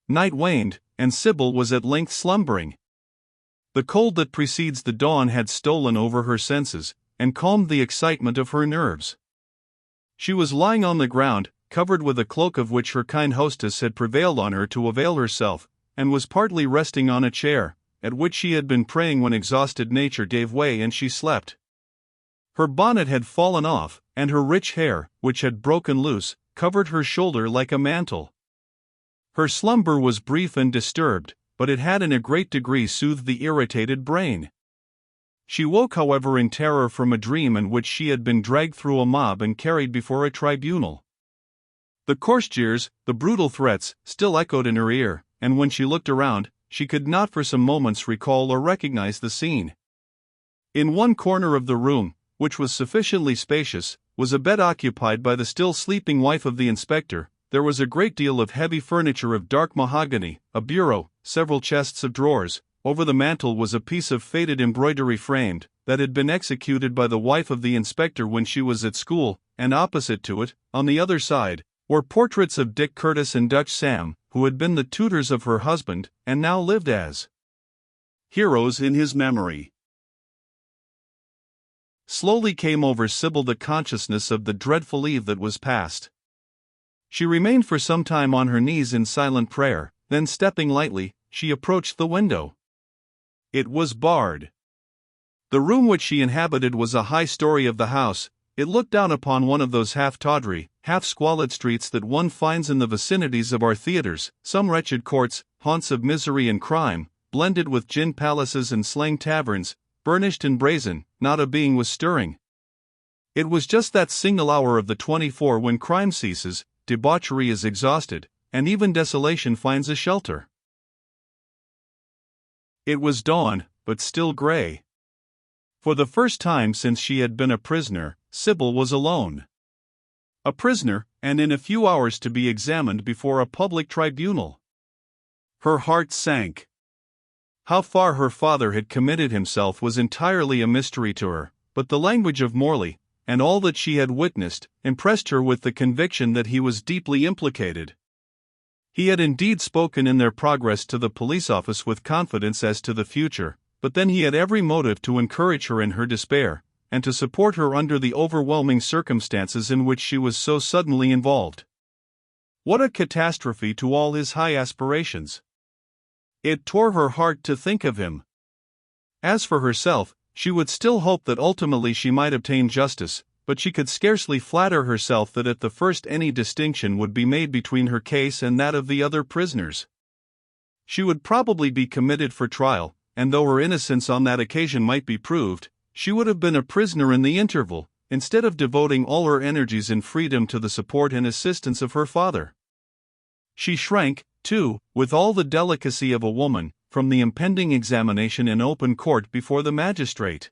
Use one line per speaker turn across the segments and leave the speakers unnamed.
Night waned, and Sybil was at length slumbering. The cold that precedes the dawn had stolen over her senses, and calmed the excitement of her nerves. She was lying on the ground, covered with a cloak of which her kind hostess had prevailed on her to avail herself, and was partly resting on a chair, at which she had been praying when exhausted nature gave way and she slept. Her bonnet had fallen off, and her rich hair, which had broken loose, covered her shoulder like a mantle. Her slumber was brief and disturbed, but it had in a great degree soothed the irritated brain. She woke, however, in terror from a dream in which she had been dragged through a mob and carried before a tribunal. The coarse jeers, the brutal threats, still echoed in her ear, and when she looked around, she could not for some moments recall or recognize the scene. In one corner of the room, which was sufficiently spacious, was a bed occupied by the still sleeping wife of the inspector. There was a great deal of heavy furniture of dark mahogany, a bureau, several chests of drawers. Over the mantel was a piece of faded embroidery framed, that had been executed by the wife of the inspector when she was at school, and opposite to it, on the other side, were portraits of Dick Curtis and Dutch Sam, who had been the tutors of her husband, and now lived as heroes in his memory. Slowly came over Sybil the consciousness of the dreadful eve that was past. She remained for some time on her knees in silent prayer, then stepping lightly, she approached the window. It was barred. The room which she inhabited was a high story of the house. It looked down upon one of those half-tawdry, half-squalid streets that one finds in the vicinities of our theaters, some wretched courts, haunts of misery and crime, blended with gin palaces and slang taverns, burnished and brazen. Not a being was stirring. It was just that single hour of the 24 when crime ceases, debauchery is exhausted, and even desolation finds a shelter. It was dawn, but still gray. For the first time since she had been a prisoner, Sybil was alone. A prisoner, and in a few hours to be examined before a public tribunal. Her heart sank. How far her father had committed himself was entirely a mystery to her, but the language of Morley, and all that she had witnessed, impressed her with the conviction that he was deeply implicated. He had indeed spoken in their progress to the police office with confidence as to the future, but then he had every motive to encourage her in her despair, and to support her under the overwhelming circumstances in which she was so suddenly involved. What a catastrophe to all his high aspirations! It tore her heart to think of him. As for herself, she would still hope that ultimately she might obtain justice, but she could scarcely flatter herself that at the first any distinction would be made between her case and that of the other prisoners. She would probably be committed for trial, and though her innocence on that occasion might be proved, she would have been a prisoner in the interval, instead of devoting all her energies in freedom to the support and assistance of her father. She shrank, too, with all the delicacy of a woman, from the impending examination in open court before the magistrate.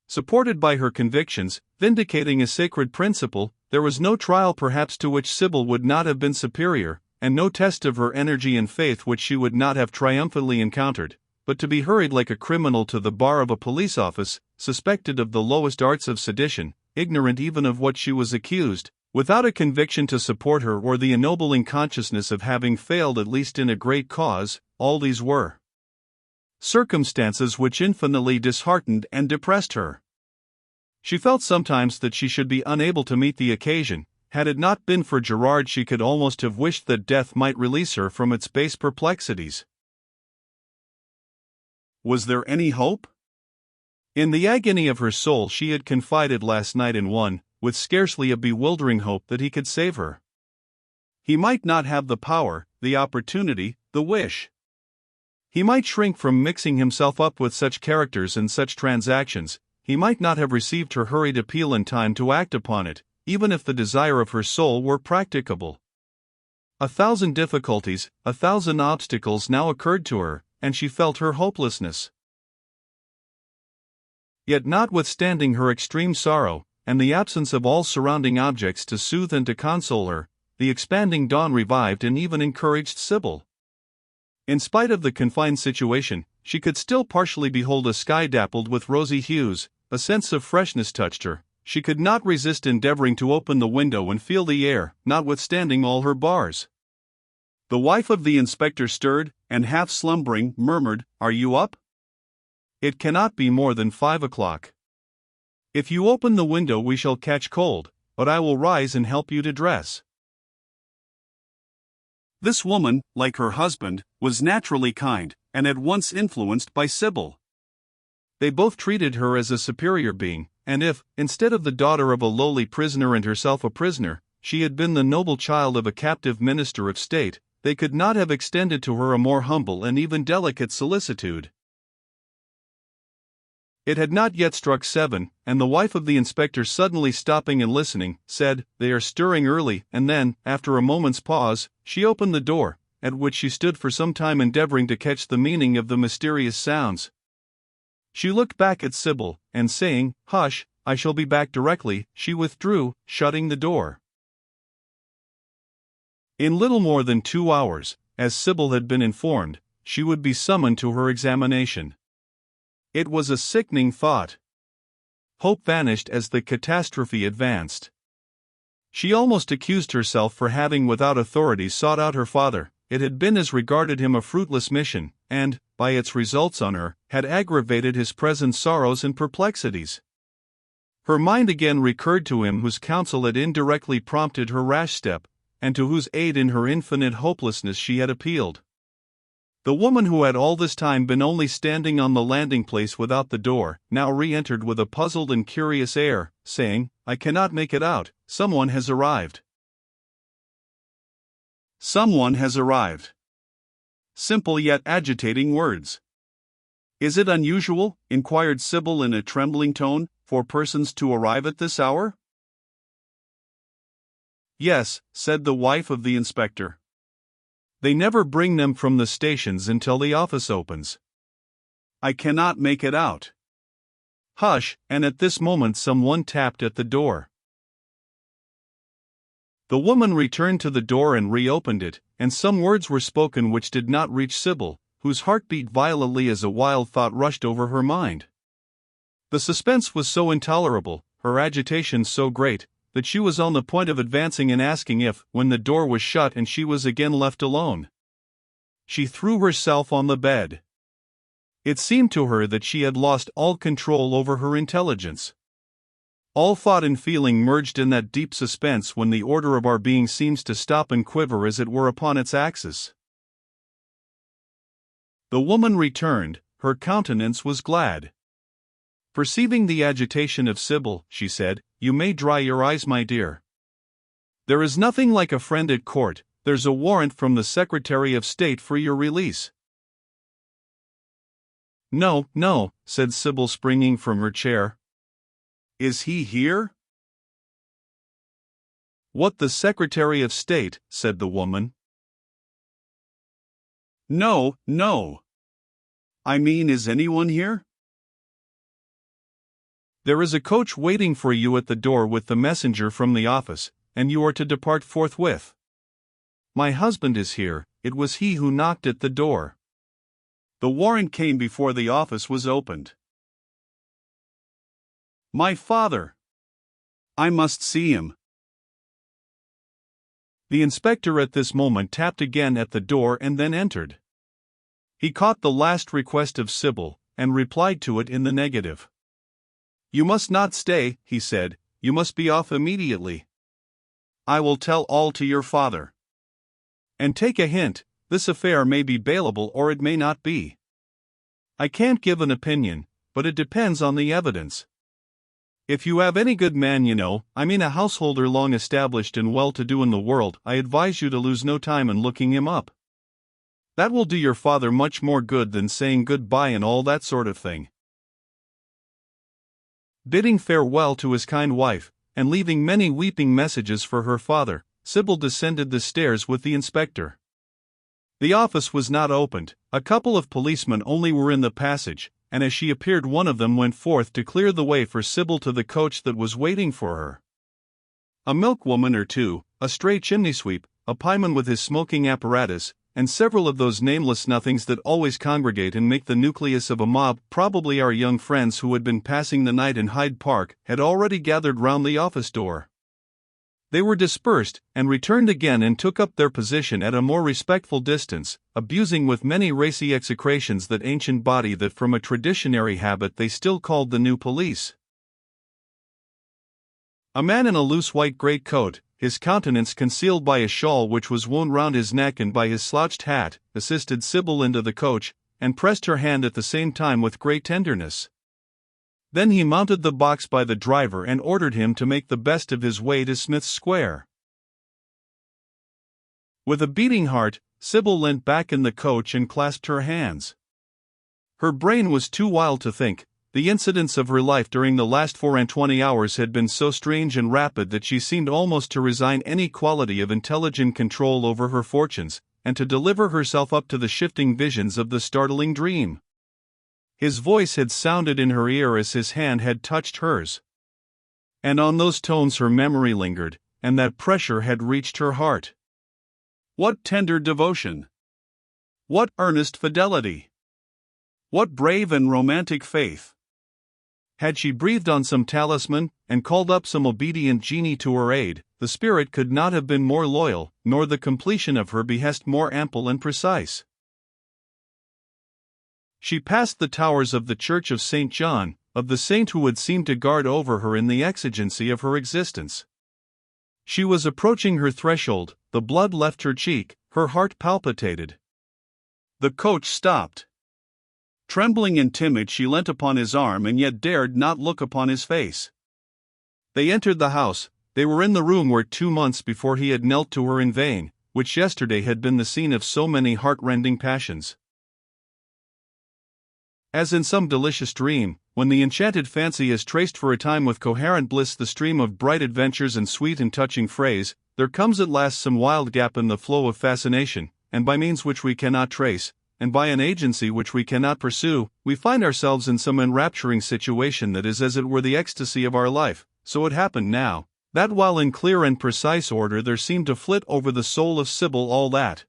Supported by her convictions, vindicating a sacred principle, there was no trial perhaps to which Sybil would not have been superior, and no test of her energy and faith which she would not have triumphantly encountered, but to be hurried like a criminal to the bar of a police office, suspected of the lowest arts of sedition, ignorant even of what she was accused, without a conviction to support her or the ennobling consciousness of having failed at least in a great cause, all these were circumstances which infinitely disheartened and depressed her. She felt sometimes that she should be unable to meet the occasion. Had it not been for Gerard, she could almost have wished that death might release her from its base perplexities. Was there any hope? In the agony of her soul she had confided last night in one, with scarcely a bewildering hope that he could save her. He might not have the power, the opportunity, the wish. He might shrink from mixing himself up with such characters and such transactions. He might not have received her hurried appeal in time to act upon it, even if the desire of her soul were practicable. 1,000 difficulties, 1,000 obstacles now occurred to her, and she felt her hopelessness. Yet notwithstanding her extreme sorrow, and the absence of all surrounding objects to soothe and to console her, the expanding dawn revived and even encouraged Sybil. In spite of the confined situation, she could still partially behold a sky dappled with rosy hues. A sense of freshness touched her. She could not resist endeavoring to open the window and feel the air, notwithstanding all her bars. The wife of the inspector stirred, and half slumbering, murmured, "Are you up? It cannot be more than 5 o'clock. If you open the window we shall catch cold, but I will rise and help you to dress." This woman, like her husband, was naturally kind, and at once influenced by Sybil. They both treated her as a superior being, and if, instead of the daughter of a lowly prisoner and herself a prisoner, she had been the noble child of a captive minister of state, they could not have extended to her a more humble and even delicate solicitude. It had not yet struck 7, and the wife of the inspector, suddenly stopping and listening, said, "They are stirring early," and then, after a moment's pause, she opened the door, at which she stood for some time endeavoring to catch the meaning of the mysterious sounds. She looked back at Sybil, and saying, "Hush, I shall be back directly," she withdrew, shutting the door. In little more than 2 hours, as Sybil had been informed, she would be summoned to her examination. It was a sickening thought. Hope vanished as the catastrophe advanced. She almost accused herself for having without authority sought out her father. It had been as regarded him a fruitless mission, and, by its results on her, had aggravated his present sorrows and perplexities. Her mind again recurred to him whose counsel had indirectly prompted her rash step, and to whose aid in her infinite hopelessness she had appealed. The woman who had all this time been only standing on the landing place without the door, now re-entered with a puzzled and curious air, saying, "I cannot make it out, someone has arrived." Someone has arrived. Simple yet agitating words. "Is it unusual," inquired Sybil in a trembling tone, "for persons to arrive at this hour?" "Yes," said the wife of the inspector. "They never bring them from the stations until the office opens." "I cannot make it out." "Hush," and at this moment someone tapped at the door. The woman returned to the door and reopened it, and some words were spoken which did not reach Sybil, whose heart beat violently as a wild thought rushed over her mind. The suspense was so intolerable, her agitation so great, that she was on the point of advancing and asking if, when the door was shut and she was again left alone. She threw herself on the bed. It seemed to her that she had lost all control over her intelligence. All thought and feeling merged in that deep suspense when the order of our being seems to stop and quiver as it were upon its axis. The woman returned, her countenance was glad. Perceiving the agitation of Sybil, she said, "You may dry your eyes, my dear. There is nothing like a friend at court. There's a warrant from the Secretary of State for your release." "No, no," said Sybil, springing from her chair. "Is he here?" "What, the Secretary of State?" said the woman. "No, no. I mean, is anyone here?" "There is a coach waiting for you at the door with the messenger from the office, and you are to depart forthwith. My husband is here, it was he who knocked at the door. The warrant came before the office was opened." "My father! I must see him." The inspector at this moment tapped again at the door and then entered. He caught the last request of Sybil, and replied to it in the negative. "You must not stay," he said, "you must be off immediately. I will tell all to your father. And take a hint, this affair may be bailable or it may not be. I can't give an opinion, but it depends on the evidence. If you have any good man I mean a householder long established and well-to-do in the world, I advise you to lose no time in looking him up. That will do your father much more good than saying goodbye and all that sort of thing." Bidding farewell to his kind wife, and leaving many weeping messages for her father, Sybil descended the stairs with the inspector. The office was not opened, a couple of policemen only were in the passage, and as she appeared one of them went forth to clear the way for Sybil to the coach that was waiting for her. A milkwoman or two, a stray chimney sweep, a pieman with his smoking apparatus, and several of those nameless nothings that always congregate and make the nucleus of a mob, probably our young friends who had been passing the night in Hyde Park, had already gathered round the office door. They were dispersed, and returned again and took up their position at a more respectful distance, abusing with many racy execrations that ancient body that from a traditionary habit they still called the new police. A man in a loose white greatcoat, his countenance concealed by a shawl which was wound round his neck and by his slouched hat, assisted Sybil into the coach, and pressed her hand at the same time with great tenderness. Then he mounted the box by the driver and ordered him to make the best of his way to Smith's Square. With a beating heart, Sybil leant back in the coach and clasped her hands. Her brain was too wild to think. The incidents of her life during the last 24 hours had been so strange and rapid that she seemed almost to resign any quality of intelligent control over her fortunes, and to deliver herself up to the shifting visions of the startling dream. His voice had sounded in her ear as his hand had touched hers. And on those tones her memory lingered, and that pressure had reached her heart. What tender devotion! What earnest fidelity! What brave and romantic faith! Had she breathed on some talisman, and called up some obedient genie to her aid, the spirit could not have been more loyal, nor the completion of her behest more ample and precise. She passed the towers of the Church of St. John, of the saint who would seem to guard over her in the exigency of her existence. She was approaching her threshold, the blood left her cheek, her heart palpitated. The coach stopped. Trembling and timid, she leant upon his arm and yet dared not look upon his face. They entered the house. They were in the room where 2 months before he had knelt to her in vain, which yesterday had been the scene of so many heart-rending passions. As in some delicious dream, when the enchanted fancy has traced for a time with coherent bliss the stream of bright adventures and sweet and touching phrase, there comes at last some wild gap in the flow of fascination, and by means which we cannot trace, and by an agency which we cannot pursue, we find ourselves in some enrapturing situation that is as it were the ecstasy of our life. So it happened now, that while in clear and precise order there seemed to flit over the soul of Sybil all that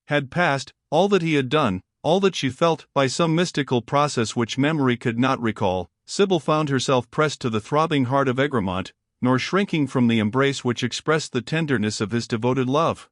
had passed, all that he had done, all that she felt, by some mystical process which memory could not recall, Sybil found herself pressed to the throbbing heart of Egremont, nor shrinking from the embrace which expressed the tenderness of his devoted love.